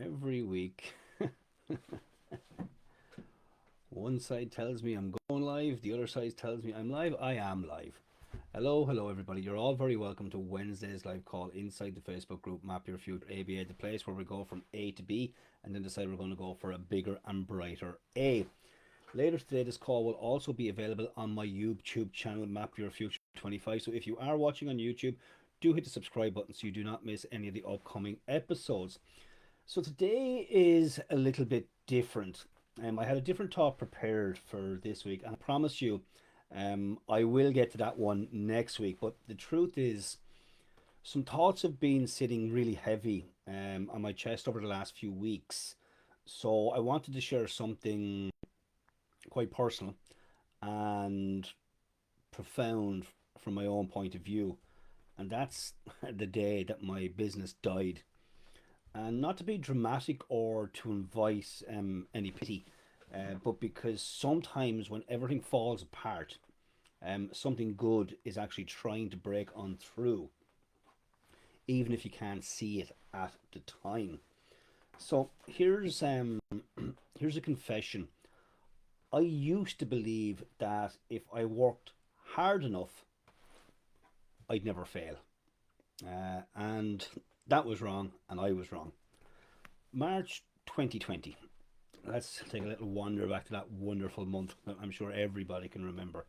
Every week, one side tells me I'm going live, the other side tells me I'm live. I am live. Hello, everybody. You're all very welcome to Wednesday's live call inside the Facebook group Map Your Future ABA, the place where we go from A to B and then decide we're going to go for a bigger and brighter A. Later today, this call will also be available on my YouTube channel, Map Your Future 25. So if you are watching on YouTube, do hit the subscribe button so you do not miss any of the upcoming episodes. So today is a little bit different. I had a different talk prepared for this week, and I promise you, I will get to that one next week. But the truth is, some thoughts have been sitting really heavy on my chest over the last few weeks. So I wanted to share something quite personal and profound from my own point of view, and that's the day that my business died. And not to be dramatic or to invite any pity, but because sometimes when everything falls apart, something good is actually trying to break on through, even if you can't see it at the time. So here's a confession. I used to believe that if I worked hard enough, I'd never fail, and that was wrong, and I was wrong. March 2020. Let's take a little wander back to that wonderful month that I'm sure everybody can remember.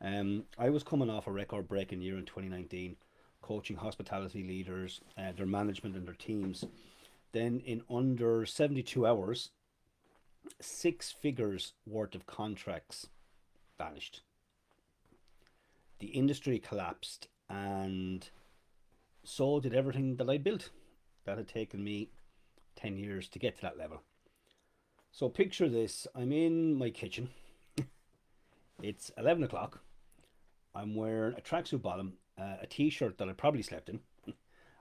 I was coming off a record breaking year in 2019, coaching hospitality leaders, their management, and their teams. Then, in under 72 hours, six figures worth of contracts vanished. The industry collapsed, and so did everything that I built. That had taken me 10 years to get to that level. So picture this, I'm in my kitchen. It's 11 o'clock. I'm wearing a tracksuit bottom, a t-shirt that I probably slept in,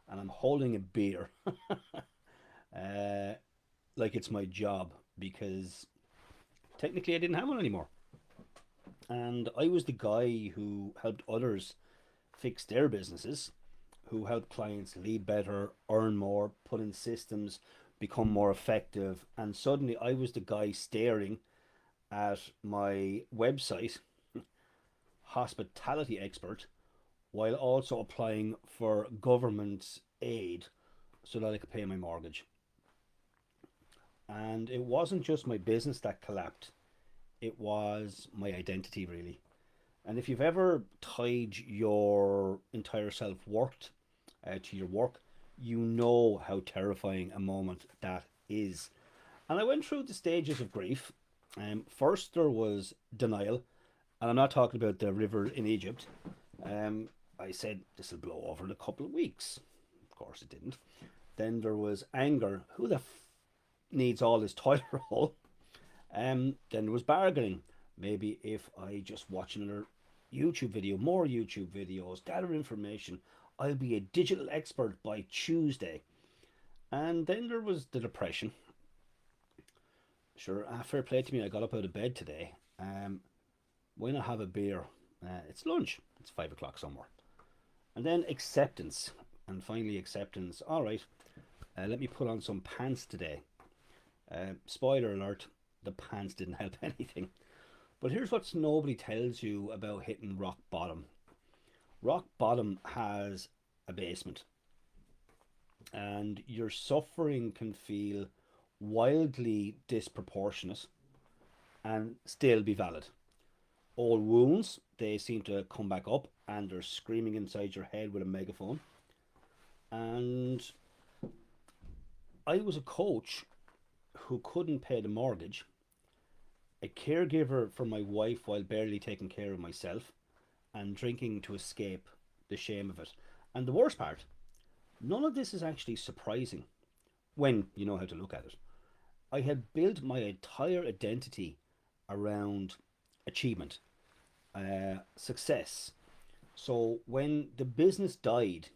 and I'm holding a beer uh, like it's my job because technically I didn't have one anymore. And I was the guy who helped others fix their businesses, who helped clients lead better, earn more, put in systems, become more effective. And suddenly I was the guy staring at my website, hospitality expert, while also applying for government aid so that I could pay my mortgage. And it wasn't just my business that collapsed, it was my identity, really. And if you've ever tied your entire self worth to your work, you know how terrifying a moment that is. And I went through the stages of grief. First, there was denial, and I'm not talking about the river in Egypt. I said this will blow over in a couple of weeks. Of course, it didn't. Then there was anger. Who the needs all this toilet roll? Then there was bargaining. Maybe if I just watch another YouTube video, more YouTube videos, gather information, I'll be a digital expert by Tuesday. And then there was the depression. Sure, fair play to me, I got up out of bed today. Why not have a beer? It's lunch, it's 5 o'clock somewhere. And then acceptance. And finally, acceptance. All right, let me put on some pants today. Spoiler alert, the pants didn't help anything. But here's what nobody tells you about hitting rock bottom. Rock bottom has a basement, and your suffering can feel wildly disproportionate and still be valid. Old wounds, they seem to come back up and they're screaming inside your head with a megaphone. And I was a coach who couldn't pay the mortgage, a caregiver for my wife while barely taking care of myself, and drinking to escape the shame of it. And the worst part, none of this is actually surprising when you know how to look at it. I had built my entire identity around achievement, success. So when the business died,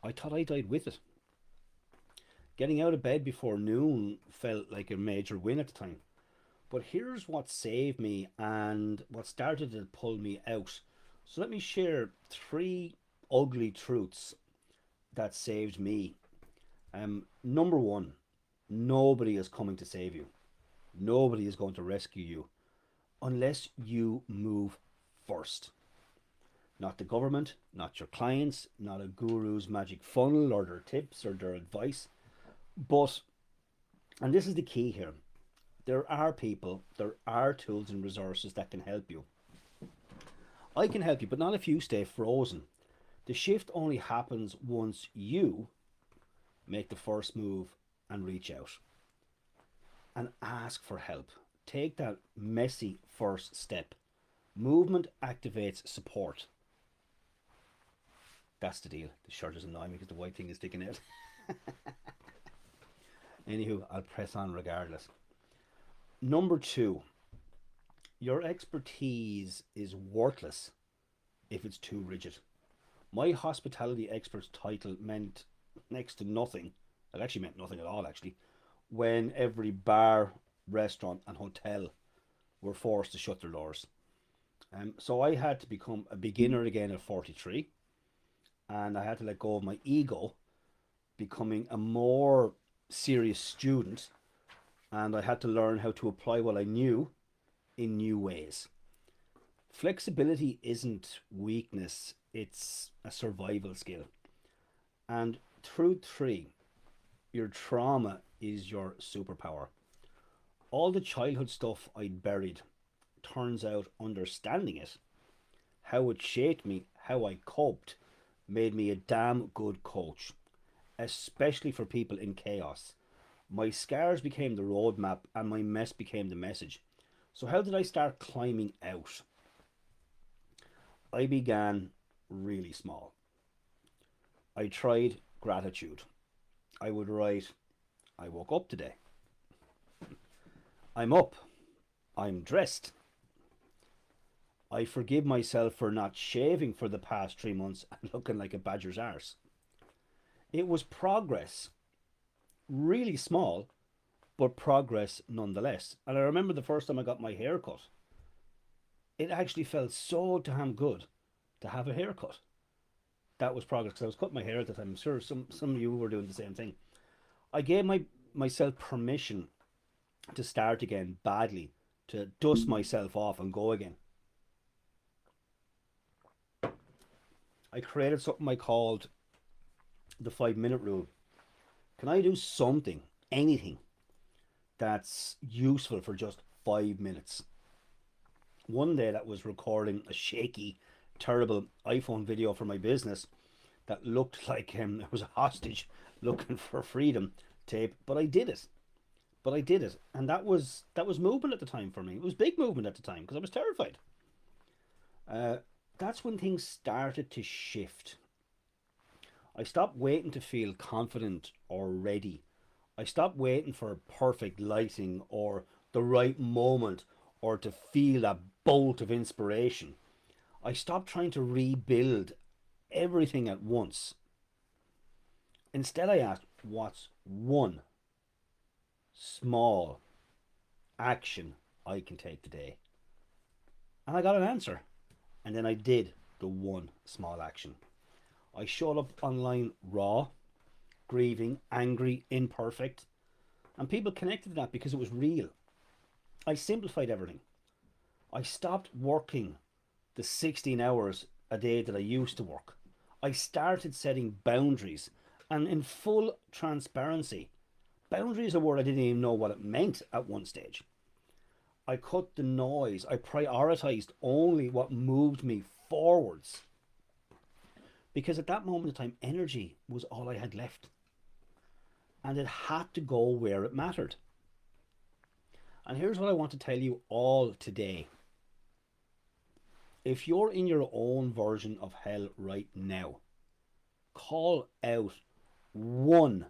I thought I died with it. Getting out of bed before noon felt like a major win at the time. But here's what saved me and what started to pull me out. So let me share three ugly truths that saved me Number one, nobody is coming to save you. Nobody is going to rescue you unless you move first. Not the government, not your clients, not a guru's magic funnel or their tips or their advice. But, and this is the key here, there are people, there are tools and resources that can help you. I can help you, but not if you stay frozen. The shift only happens once you make the first move and reach out and ask for help. Take that messy first step. Movement activates support. That's the deal. The shirt is annoying because the white thing is sticking out. Anywho, I'll press on regardless. Number two, your expertise is worthless if it's too rigid. My hospitality expert's title meant next to nothing. It actually meant nothing at all, actually, when every bar, restaurant, and hotel were forced to shut their doors. So I had to become a beginner again at 43, and I had to let go of my ego, becoming a more serious student, and I had to learn how to apply what I knew in new ways. Flexibility isn't weakness, it's a survival skill. And truth three, your trauma is your superpower. All the childhood stuff I'd buried, turns out understanding it, how it shaped me, how I coped, made me a damn good coach, especially for people in chaos. My scars became the roadmap and my mess became the message. So, how did I start climbing out? I began really small. I tried gratitude. I would write, I woke up today. I'm up. I'm dressed. I forgive myself for not shaving for the past 3 months and looking like a badger's arse. It was progress, really small, but progress nonetheless. And I remember the first time I got my hair cut. It actually felt so damn good to have a haircut. That was progress because I was cutting my hair at the time. I'm sure some of you were doing the same thing. I gave myself permission to start again badly, to dust myself off and go again. I created something I called the 5 minute rule. Can I do something, anything, that's useful for just 5 minutes? One day that was recording a shaky, terrible iPhone video for my business that looked like it was a hostage looking for freedom tape, but I did it. And that was movement at the time for me. It was big movement at the time because I was terrified. That's when things started to shift. I stopped waiting to feel confident or ready. I stopped waiting for perfect lighting or the right moment or to feel that bolt of inspiration. I stopped trying to rebuild everything at once. Instead, I asked, what's one small action I can take today? And I got an answer. And then I did the one small action. I showed up online raw, grieving, angry, imperfect. And people connected to that because it was real. I simplified everything. I stopped working the 16 hours a day that I used to work. I started setting boundaries. And in full transparency, boundary is a word I didn't even know what it meant at one stage. I cut the noise. I prioritized only what moved me forwards. Because at that moment in time, energy was all I had left. And it had to go where it mattered. And here's what I want to tell you all today. If you're in your own version of hell right now, call out one.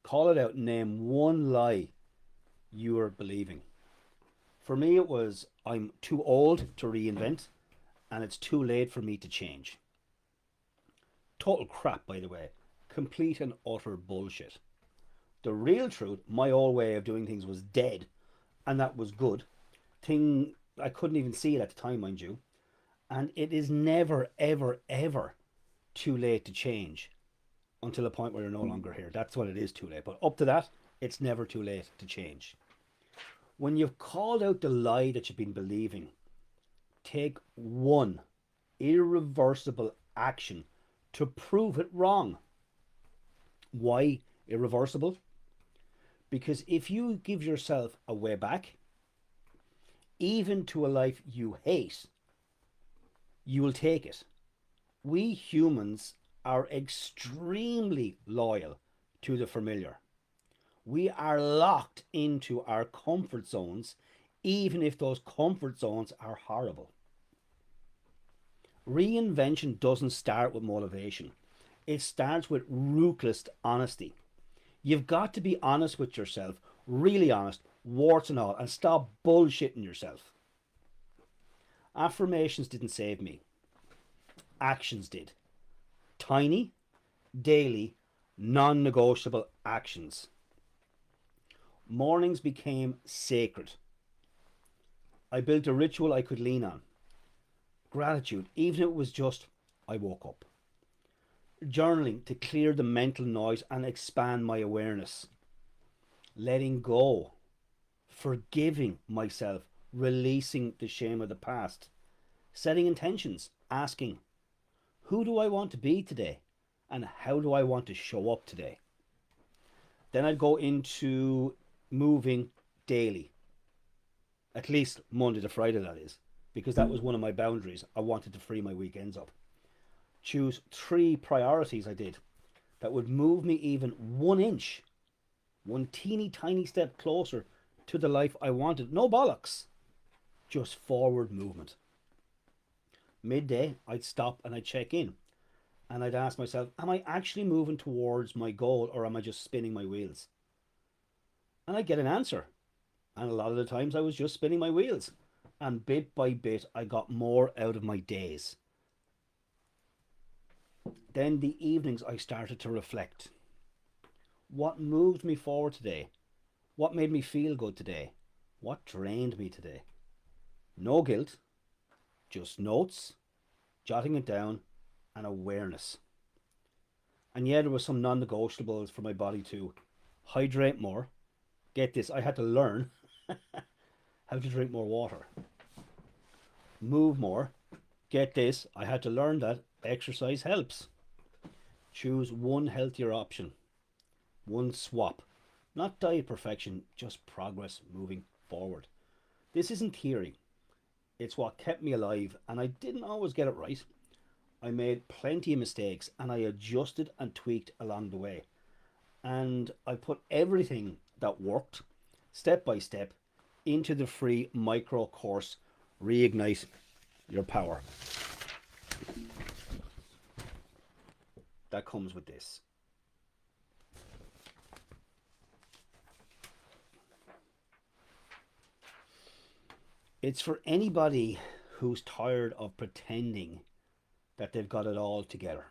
Call it out. Name one lie you are believing. For me, it was, I'm too old to reinvent, and it's too late for me to change. Total crap, by the way. Complete and utter bullshit. The real truth, my old way of doing things was dead, and that was good. I couldn't even see it at the time, mind you. And it is never, ever, ever too late to change. until a point where you're no longer here. That's when it is too late. But up to that, it's never too late to change. When you've called out the lie that you've been believing, take one irreversible action to prove it wrong. Why irreversible? Because if you give yourself a way back, even to a life you hate, you will take it. We humans are extremely loyal to the familiar. We are locked into our comfort zones, even if those comfort zones are horrible. Reinvention doesn't start with motivation. It starts with ruthless honesty. You've got to be honest with yourself, really honest, warts and all, and stop bullshitting yourself. Affirmations didn't save me. Actions did. Tiny, daily, non-negotiable actions. Mornings became sacred. I built a ritual I could lean on. Gratitude, even if it was just, I woke up. Journaling to clear the mental noise and expand my awareness. Letting go. Forgiving myself. Releasing the shame of the past. Setting intentions. Asking, who do I want to be today? And how do I want to show up today? Then I'd go into moving daily. At least Monday to Friday, that is. Because that was one of my boundaries. I wanted to free my weekends up. Choose 3 priorities I did that would move me even 1 inch, one teeny tiny step closer to the life I wanted. No bollocks, just forward movement. Midday, I'd stop and I'd check in. And I'd ask myself, am I actually moving towards my goal, or am I just spinning my wheels? And I'd get an answer. And a lot of the times I was just spinning my wheels. And bit by bit, I got more out of my days. Then the evenings, I started to reflect. What moved me forward today? What made me feel good today? What drained me today? No guilt, just notes, jotting it down, and awareness. And yeah, there were some non-negotiables for my body too. Hydrate more. Get this, I had to learn how to drink more water. Move more. Get this, I had to learn that exercise helps. Choose one healthier option. One swap. Not diet perfection, just progress moving forward. This isn't theory. It's what kept me alive, and I didn't always get it right. I made plenty of mistakes, and I adjusted and tweaked along the way. And I put everything that worked, step by step, into the free micro course, Reignite Your Power. That comes with this. It's for anybody who's tired of pretending that they've got it all together.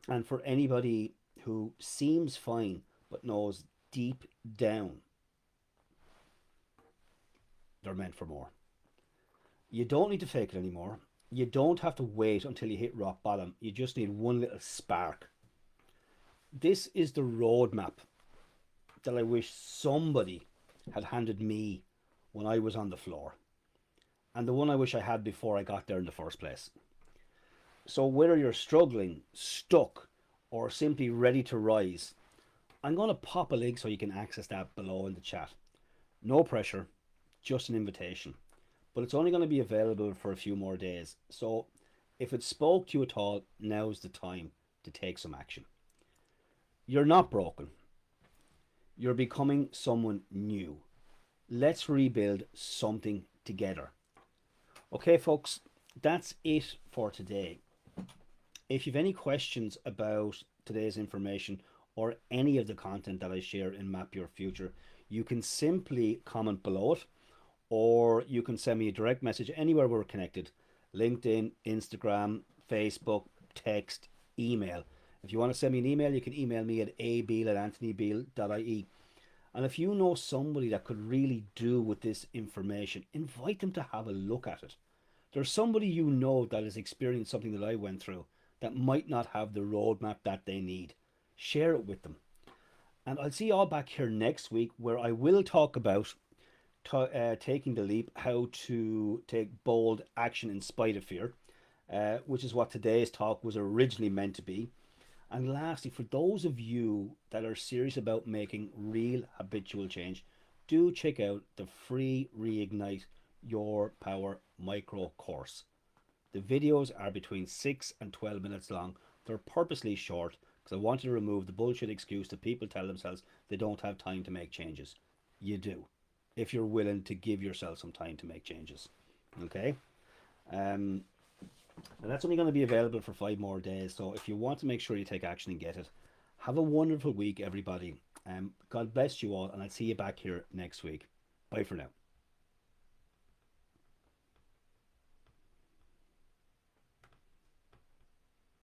And for anybody who seems fine but knows deep down they're meant for more. You don't need to fake it anymore. You don't have to wait until you hit rock bottom. You just need one little spark. This is the roadmap that I wish somebody had handed me when I was on the floor, and the one I wish I had before I got there in the first place. So whether you're struggling, stuck, or simply ready to rise, I'm going to pop a link so you can access that below in the chat. No pressure, just an invitation. But it's only going to be available for a few more days. So if it spoke to you at all, now's the time to take some action. You're not broken. You're becoming someone new. Let's rebuild something together. Okay, folks, that's it for today. If you've any questions about today's information or any of the content that I share in Map Your Future, you can simply comment below it, or you can send me a direct message anywhere we're connected. LinkedIn, Instagram, Facebook, text, email. If you want to send me an email, you can email me at abeale@anthonybeale.ie. And if you know somebody that could really do with this information, invite them to have a look at it. There's somebody you know that has experienced something that I went through that might not have the roadmap that they need. Share it with them. And I'll see you all back here next week where I will talk about taking the leap, how to take bold action in spite of fear, which is what today's talk was originally meant to be. And lastly, for those of you that are serious about making real habitual change, do check out the free Reignite Your Power micro course. The videos are between 6 and 12 minutes long. They're purposely short because I wanted to remove the bullshit excuse that people tell themselves they don't have time to make changes. You do, if you're willing to give yourself some time to make changes. Okay? Um, and that's only going to be available for 5 more days. So if you want to make sure you take action and get it, have a wonderful week, everybody. God bless you all, and I'll see you back here next week. Bye for now.